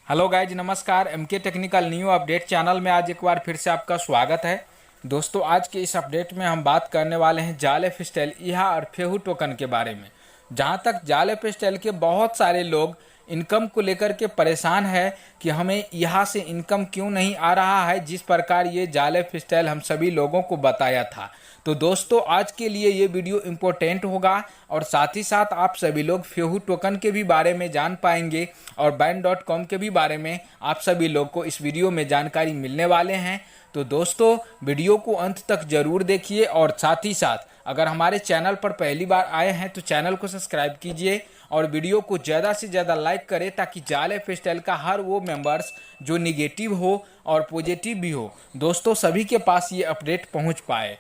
Hello guys, नमस्कार। MK technical new update channel में आज एक बार फिर से आपका स्वागत है। दोस्तों, आज के इस अपडेट में हम बात करने वाले हैं जाल एफस्टैल ईहा और फेहू टोकन के बारे में। जहां तक जाल एफस्टैल के बहुत सारे लोग इनकम को लेकर के परेशान है कि हमें यहाँ से इनकम क्यों नहीं आ रहा है, जिस प्रकार ये जाल एफस्टैल हम सभी लोगों को बताया था। तो दोस्तों, आज के लिए ये वीडियो इम्पोर्टेंट होगा और साथ ही साथ आप सभी लोग फेहू टोकन के भी बारे में जान पाएंगे और Bain.com के भी बारे में आप सभी लोग को इस वीडियो में जानकारी मिलने वाले हैं। तो दोस्तों, वीडियो को अंत तक जरूर देखिए और साथ ही साथ अगर हमारे चैनल पर पहली बार आए हैं तो चैनल को सब्सक्राइब कीजिए और वीडियो को ज़्यादा से ज़्यादा लाइक करें ताकि जाल एफस्टैल का हर वो मेंबर्स जो निगेटिव हो और पॉजिटिव भी हो, दोस्तों सभी के पास ये अपडेट पहुंच पाए।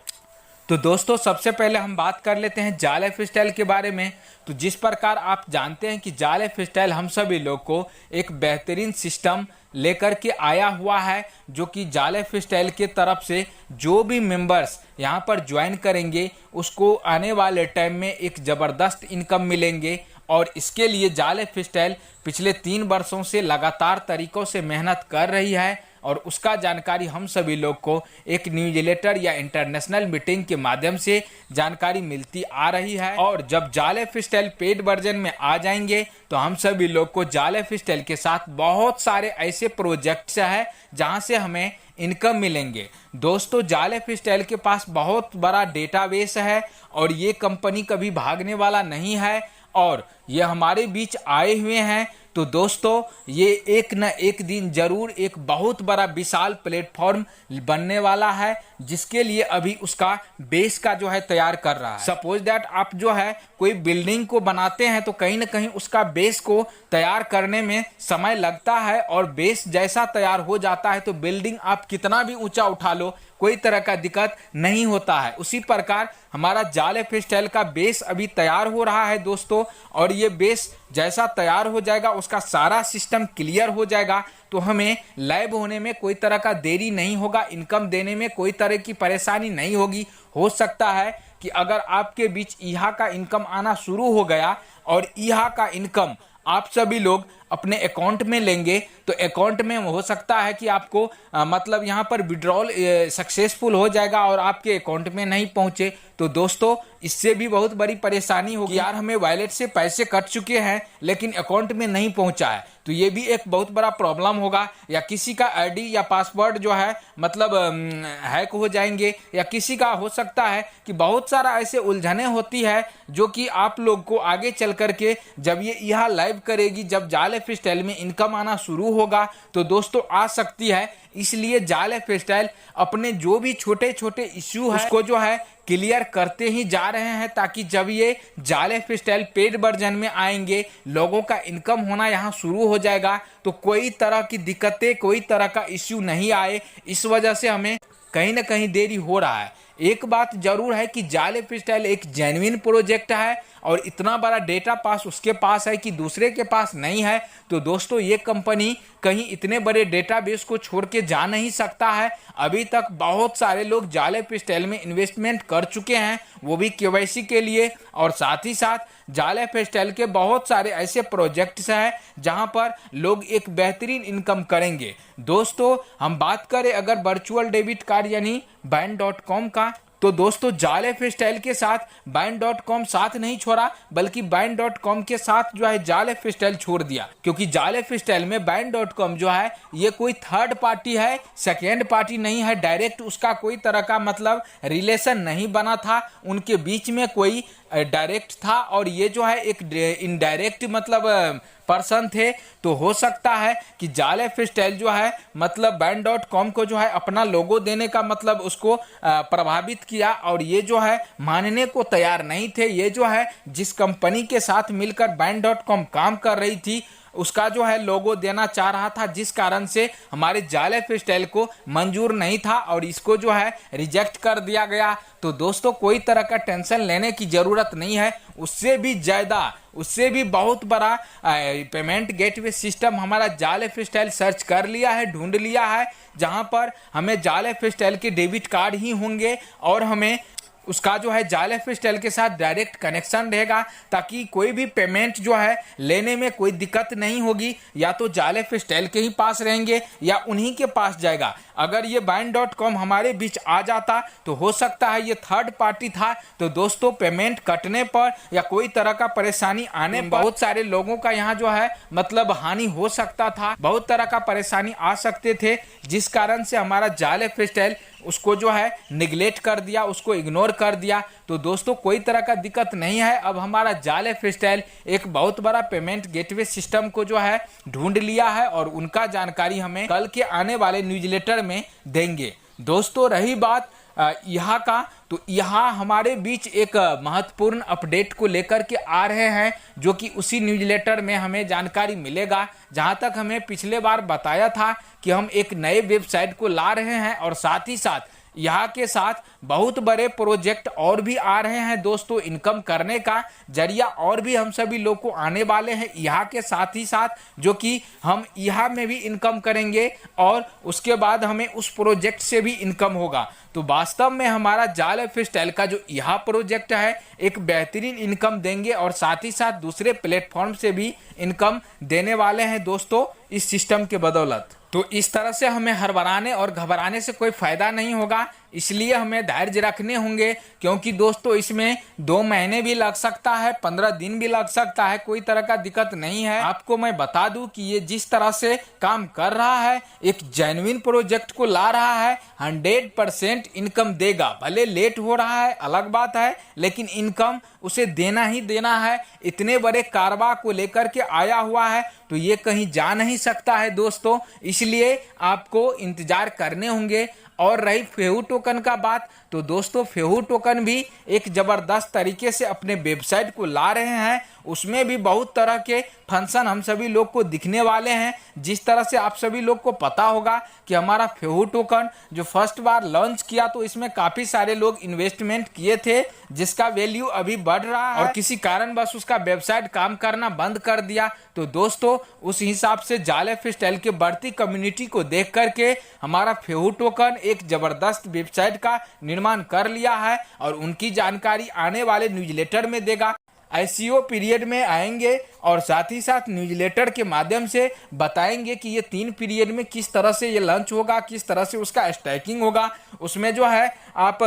तो दोस्तों, सबसे पहले हम बात कर लेते हैं जाल एफस्टैल के बारे में। तो जिस प्रकार आप जानते हैं कि जाल एफस्टैल हम सभी लोग को एक बेहतरीन सिस्टम लेकर के आया हुआ है, जो कि जाल एफस्टैल के तरफ से जो भी मेंबर्स यहां पर ज्वाइन करेंगे उसको आने वाले टाइम में एक ज़बरदस्त इनकम मिलेंगे। और इसके लिए जाल एफस्टैल पिछले 3 वर्षों से लगातार तरीकों से मेहनत कर रही है और उसका जानकारी हम सभी लोग को एक न्यूज़लेटर या इंटरनेशनल मीटिंग के माध्यम से जानकारी मिलती आ रही है। और जब जाल एफस्टैल पेड वर्जन में आ जाएंगे तो हम सभी लोग को जाल एफस्टैल के साथ बहुत सारे ऐसे प्रोजेक्ट्स हैं जहां से हमें इनकम मिलेंगे। दोस्तों, जाल एफस्टैल के पास बहुत बड़ा डेटाबेस है और ये कंपनी कभी भागने वाला नहीं है और ये हमारे बीच आए हुए हैं। तो दोस्तों, ये एक न एक दिन जरूर एक बहुत बड़ा विशाल प्लेटफॉर्म बनने वाला है, जिसके लिए अभी उसका बेस का जो है तैयार कर रहा है। सपोज दैट आप जो है कोई बिल्डिंग को बनाते हैं तो कहीं ना कहीं उसका बेस को तैयार करने में समय लगता है और बेस जैसा तैयार हो जाता है तो बिल्डिंग आप कितना भी ऊंचा उठा लो कोई तरह का दिक्कत नहीं होता है। उसी प्रकार हमारा जाल एफस्टैल का बेस अभी तैयार हो रहा है दोस्तों, और ये बेस जैसा तैयार हो जाएगा उसका सारा सिस्टम क्लियर हो जाएगा तो हमें लैब होने में कोई तरह का देरी नहीं होगा, इनकम देने में कोई तरह की परेशानी नहीं होगी। हो सकता है कि अगर आपके बीच ईहा का इनकम आना शुरू हो गया और ईहा का इनकम आप सभी लोग अपने अकाउंट में लेंगे तो अकाउंट में हो सकता है कि आपको मतलब यहाँ पर विड्रॉल सक्सेसफुल हो जाएगा और आपके अकाउंट में नहीं पहुंचे। तो दोस्तों, इससे भी बहुत बड़ी परेशानी होगी, यार हमें वॉलेट से पैसे कट चुके हैं लेकिन अकाउंट में नहीं पहुंचा है, तो ये भी एक बहुत बड़ा प्रॉब्लम होगा। या किसी का आईडी या पासवर्ड जो है मतलब हैक हो जाएंगे, या किसी का हो सकता है कि बहुत सारा ऐसे उलझने होती है जो कि आप लोग को आगे चल करके जब ये यहाँ लाइव करेगी, जब जाल एफस्टैल में इनकम आना शुरू होगा तो दोस्तों आ सकती है। इसलिए जाल एफस्टैल अपने जो भी छोटे छोटे इश्यू है उसको जो है क्लियर करते ही जा रहे हैं ताकि जब ये जाल एफस्टैल पेड वर्जन में आएंगे लोगों का इनकम होना यहाँ शुरू हो जाएगा तो कोई तरह की दिक्कतें कोई तरह का इश्यू नहीं आए। इस वजह से हमें कहीं ना कहीं देरी हो रहा है। एक बात जरूर है कि जाल एफस्टैल एक जेन्युइन प्रोजेक्ट है और इतना बड़ा डेटा पास उसके पास है कि दूसरे के पास नहीं है। तो दोस्तों, ये कंपनी कहीं इतने बड़े डेटाबेस को छोड़ के जा नहीं सकता है। अभी तक बहुत सारे लोग जाल एफस्टैल में इन्वेस्टमेंट कर चुके हैं, वो भी केवाईसी के लिए, और साथ ही साथ जाल एफस्टैल के बहुत सारे ऐसे प्रोजेक्ट्स हैं जहां पर लोग एक बेहतरीन इनकम करेंगे। दोस्तों, हम बात करें अगर वर्चुअल डेबिट कार्ड यानी Bain.com का, तो दोस्तों जाल एफस्टैल के साथ Bain.com साथ नहीं छोड़ा बल्कि Bain.com के साथ जो है जाल एफस्टैल छोड़ दिया, क्योंकि जाल एफस्टैल में Bain.com जो है ये कोई थर्ड पार्टी है, सेकेंड पार्टी नहीं है। डायरेक्ट उसका कोई तरह का मतलब रिलेशन नहीं बना था, उनके बीच में कोई डायरेक्ट था और ये जो है एक इनडायरेक्ट मतलब पर्सन थे। तो हो सकता है कि जाल एफस्टैल जो है मतलब Bain.com को जो है अपना लोगो देने का मतलब उसको प्रभावित किया और ये जो है मानने को तैयार नहीं थे। ये जो है जिस कंपनी के साथ मिलकर Bain.com काम कर रही थी उसका जो है लोगो देना चाह रहा था, जिस कारण से हमारे जाल एफस्टैल को मंजूर नहीं था और इसको जो है रिजेक्ट कर दिया गया। तो दोस्तों, कोई तरह का टेंशन लेने की जरूरत नहीं है। उससे भी ज्यादा उससे भी बहुत बड़ा पेमेंट गेटवे सिस्टम हमारा जाल एफस्टैल सर्च कर लिया है, ढूंढ लिया है, जहां पर हमें जाल एफस्टैल के डेबिट कार्ड ही होंगे और हमें उसका जो है जाल ऑफिशियल के साथ डायरेक्ट कनेक्शन रहेगा, ताकि कोई भी पेमेंट जो है लेने में कोई दिक्कत नहीं होगी। या तो जाल ऑफिशियल के ही पास रहेंगे या उन्हीं के पास जाएगा। अगर ये Bind.com हमारे बीच आ जाता तो हो सकता है ये थर्ड पार्टी था, तो दोस्तों पेमेंट कटने पर या कोई तरह का परेशानी आने पर बहुत सारे लोगों का यहाँ जो है मतलब हानि हो सकता था, बहुत तरह का परेशानी आ सकते थे, जिस कारण से हमारा जाल ऑफिशियल उसको जो है निगलेक्ट कर दिया, उसको इग्नोर कर दिया। तो दोस्तों कोई तरह का दिक्कत नहीं है, अब हमारा जाल ऑफिशियल एक बहुत बड़ा पेमेंट गेटवे सिस्टम को जो है ढूंढ लिया है और उनका जानकारी हमें कल के आने वाले न्यूज़लेटर में देंगे। दोस्तों रही बात यहाँ का, तो यहाँ हमारे बीच एक महत्वपूर्ण अपडेट को लेकर के आ रहे हैं, जो कि उसी न्यूज़लेटर में हमें जानकारी मिलेगा। जहाँ तक हमें पिछले बार बताया था कि हम एक नए वेबसाइट को ला रहे हैं और साथ ही साथ यहाँ के साथ बहुत बड़े प्रोजेक्ट और भी आ रहे हैं दोस्तों। इनकम करने का जरिया और भी हम सभी लोग को आने वाले हैं यहाँ के साथ ही साथ, जो कि हम यहाँ में भी इनकम करेंगे और उसके बाद हमें उस प्रोजेक्ट से भी इनकम होगा। तो वास्तव में हमारा जाल ऑफिशियल का जो यहाँ प्रोजेक्ट है एक बेहतरीन इनकम देंगे और साथ ही साथ दूसरे प्लेटफॉर्म से भी इनकम देने वाले हैं दोस्तों इस सिस्टम के बदौलत। तो इस तरह से हमें हड़बड़ाने और घबराने से कोई फायदा नहीं होगा, इसलिए हमें धैर्य रखने होंगे, क्योंकि दोस्तों इसमें 2 महीने भी लग सकता है, 15 दिन भी लग सकता है, कोई तरह का दिक्कत नहीं है। आपको मैं बता दूं कि ये जिस तरह से काम कर रहा है, एक जेन्युइन प्रोजेक्ट को ला रहा है, 100% इनकम देगा। भले लेट हो रहा है अलग बात है, लेकिन इनकम उसे देना ही देना है। इतने बड़े कारवा को लेकर के आया हुआ है तो ये कहीं जा नहीं सकता है दोस्तों, इसलिए आपको इंतजार करने होंगे। और रही फेहू टोकन का बात, तो दोस्तों फेहू टोकन भी एक जबरदस्त तरीके से अपने वेबसाइट को ला रहे हैं। उसमें भी बहुत तरह के फंक्शन हम सभी लोग को दिखने वाले हैं। जिस तरह से आप सभी लोग को पता होगा कि हमारा फेहू टोकन जो फर्स्ट बार लॉन्च किया तो इसमें काफी सारे लोग इन्वेस्टमेंट किए थे, जिसका वैल्यू अभी बढ़ रहा है और किसी कारणवश उसका वेबसाइट काम करना बंद कर दिया। तो दोस्तों उस हिसाब से जाल ऑफिशियल के बढ़ती कम्युनिटी को देख करके हमारा फेहू टोकन एक जबरदस्त वेबसाइट का निर्माण कर लिया है और उनकी जानकारी आने वाले न्यूज़लेटर में देगा। ICO पीरियड में आएंगे और साथ ही साथ न्यूज़लेटर के माध्यम से बताएंगे कि ये 3 पीरियड में किस तरह से ये लॉन्च होगा, किस तरह से उसका स्टैकिंग होगा। उसमें जो है आप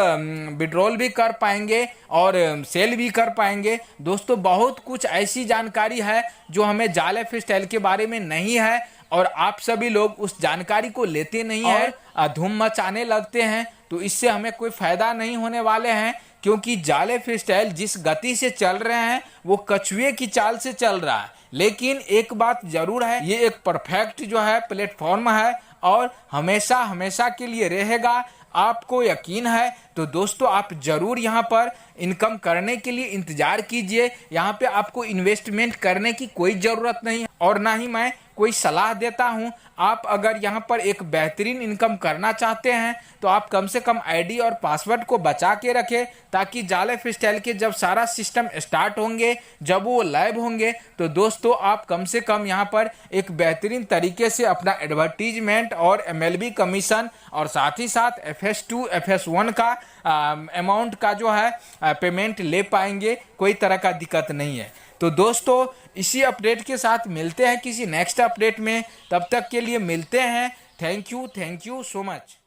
विड्रॉल भी कर पाएंगे और सेल भी कर पाएंगे। दोस्तों बहुत कुछ ऐसी जानकारी है जो हमें जाल ऑफिशियल के बारे में नहीं है और आप सभी लोग उस जानकारी को लेते नहीं हैं और धूम मचाने लगते हैं, तो इससे हमें कोई फायदा नहीं होने वाले हैं। क्योंकि जाल ऑफिशियल जिस गति से चल रहे हैं वो कछुए की चाल से चल रहा है। लेकिन एक बात जरूर है, ये एक परफेक्ट जो है प्लेटफॉर्म है और हमेशा हमेशा के लिए रहेगा। आपको यकीन है तो दोस्तों आप जरूर यहाँ पर इनकम करने के लिए इंतजार कीजिए। यहाँ पे आपको इन्वेस्टमेंट करने की कोई ज़रूरत नहीं है और ना ही मैं कोई सलाह देता हूँ। आप अगर यहाँ पर एक बेहतरीन इनकम करना चाहते हैं तो आप कम से कम आईडी और पासवर्ड को बचा के रखें, ताकि जाल ऑफिशियल के जब सारा सिस्टम स्टार्ट होंगे, जब वो लाइव होंगे, तो दोस्तों आप कम से कम यहाँ पर एक बेहतरीन तरीके से अपना एडवर्टीजमेंट और MLB कमीशन और साथ ही साथ FS2 FS1 का अमाउंट का जो है पेमेंट ले पाएंगे। कोई तरह का दिक्कत नहीं है। तो दोस्तों इसी अपडेट के साथ मिलते हैं किसी नेक्स्ट अपडेट में, तब तक के लिए मिलते हैं। Thank you so much.